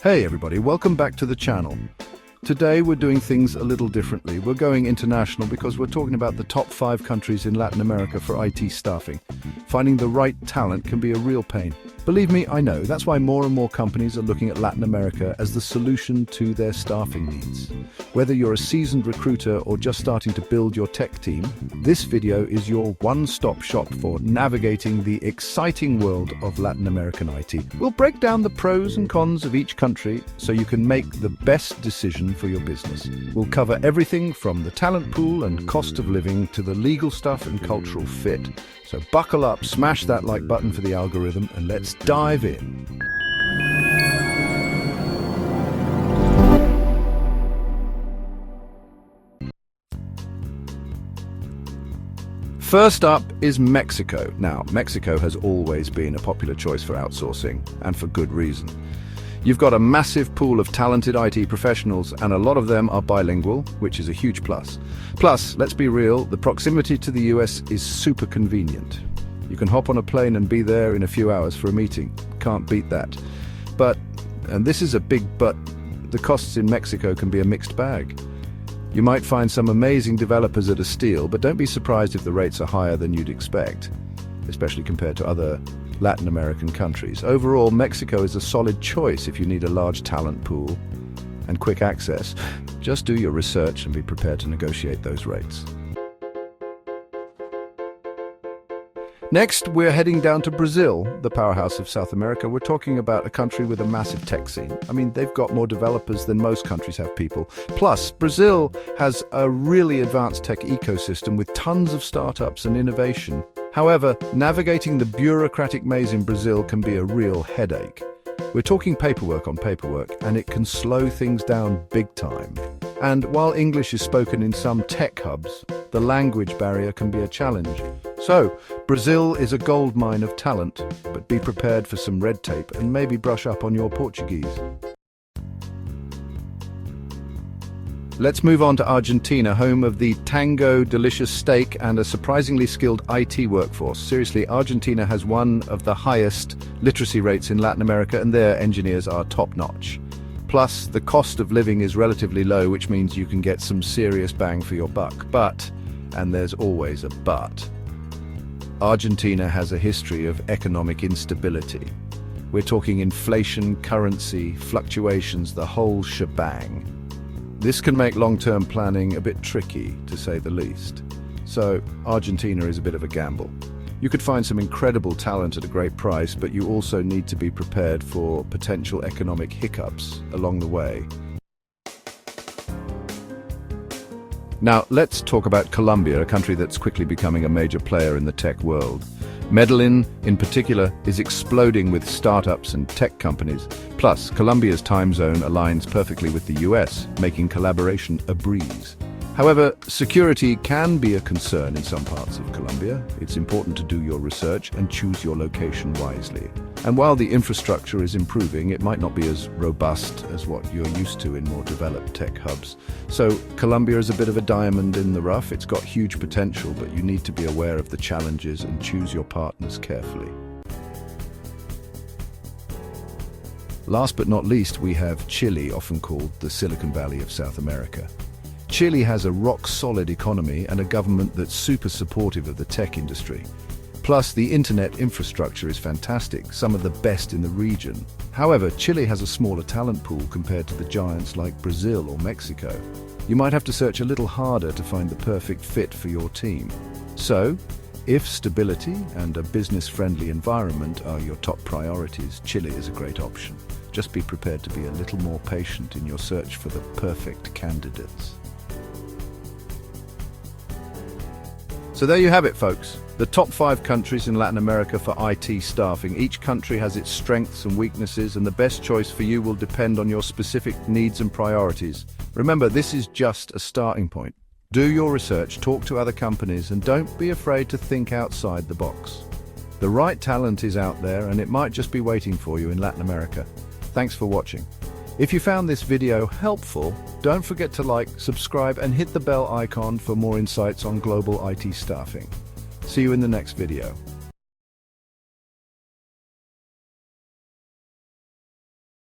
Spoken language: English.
Hey everybody, welcome back to the channel. Today we're doing things a little differently. We're going international because we're talking about the top 5 countries in Latin America for IT staffing. Finding the right talent can be a real pain. Believe me, I know. That's why more and more companies are looking at Latin America as the solution to their staffing needs. Whether you're a seasoned recruiter or just starting to build your tech team, this video is your one-stop shop for navigating the exciting world of Latin American IT. We'll break down the pros and cons of each country so you can make the best decision for your business. We'll cover everything from the talent pool and cost of living to the legal stuff and cultural fit. So buckle up, smash that like button for the algorithm, and let's dive in. First up is Mexico. Now, Mexico has always been a popular choice for outsourcing, and for good reason. You've got a massive pool of talented IT professionals, and a lot of them are bilingual, which is a huge plus. Plus, let's be real, the proximity to the US is super convenient. You can hop on a plane and be there in a few hours for a meeting. Can't beat that. But, and this is a big but, the costs in Mexico can be a mixed bag. You might find some amazing developers at a steal, but don't be surprised if the rates are higher than you'd expect, especially compared to other Latin American countries. Overall, Mexico is a solid choice if you need a large talent pool and quick access. Just do your research and be prepared to negotiate those rates. Next, we're heading down to Brazil, the powerhouse of South America. We're talking about a country with a massive tech scene. I mean, they've got more developers than most countries have people. Plus, Brazil has a really advanced tech ecosystem with tons of startups and innovation. However, navigating the bureaucratic maze in Brazil can be a real headache. We're talking paperwork on paperwork, and it can slow things down big time. And while English is spoken in some tech hubs, the language barrier can be a challenge. So, Brazil is a goldmine of talent, but be prepared for some red tape and maybe brush up on your Portuguese. Let's move on to Argentina, home of the tango, delicious steak, and a surprisingly skilled IT workforce. Seriously, Argentina has one of the highest literacy rates in Latin America, and their engineers are top-notch. Plus, the cost of living is relatively low, which means you can get some serious bang for your buck. But, and there's always a but, Argentina has a history of economic instability. We're talking inflation, currency, fluctuations, the whole shebang. This can make long-term planning a bit tricky, to say the least. So, Argentina is a bit of a gamble. You could find some incredible talent at a great price, but you also need to be prepared for potential economic hiccups along the way. Now, let's talk about Colombia, a country that's quickly becoming a major player in the tech world. Medellin, in particular, is exploding with startups and tech companies. Plus, Colombia's time zone aligns perfectly with the US, making collaboration a breeze. However, security can be a concern in some parts of Colombia. It's important to do your research and choose your location wisely. And while the infrastructure is improving, it might not be as robust as what you're used to in more developed tech hubs. So, Colombia is a bit of a diamond in the rough. It's got huge potential, but you need to be aware of the challenges and choose your partners carefully. Last but not least, we have Chile, often called the Silicon Valley of South America. Chile has a rock-solid economy and a government that's super supportive of the tech industry. Plus, the internet infrastructure is fantastic, some of the best in the region. However, Chile has a smaller talent pool compared to the giants like Brazil or Mexico. You might have to search a little harder to find the perfect fit for your team. So, if stability and a business-friendly environment are your top priorities, Chile is a great option. Just be prepared to be a little more patient in your search for the perfect candidates. So there you have it, folks. The top 5 countries in Latin America for IT staffing. Each country has its strengths and weaknesses, and the best choice for you will depend on your specific needs and priorities. Remember, this is just a starting point. Do your research, talk to other companies, and don't be afraid to think outside the box. The right talent is out there, and it might just be waiting for you in Latin America. Thanks for watching. If you found this video helpful, don't forget to like, subscribe, and hit the bell icon for more insights on global IT staffing. See you in the next video.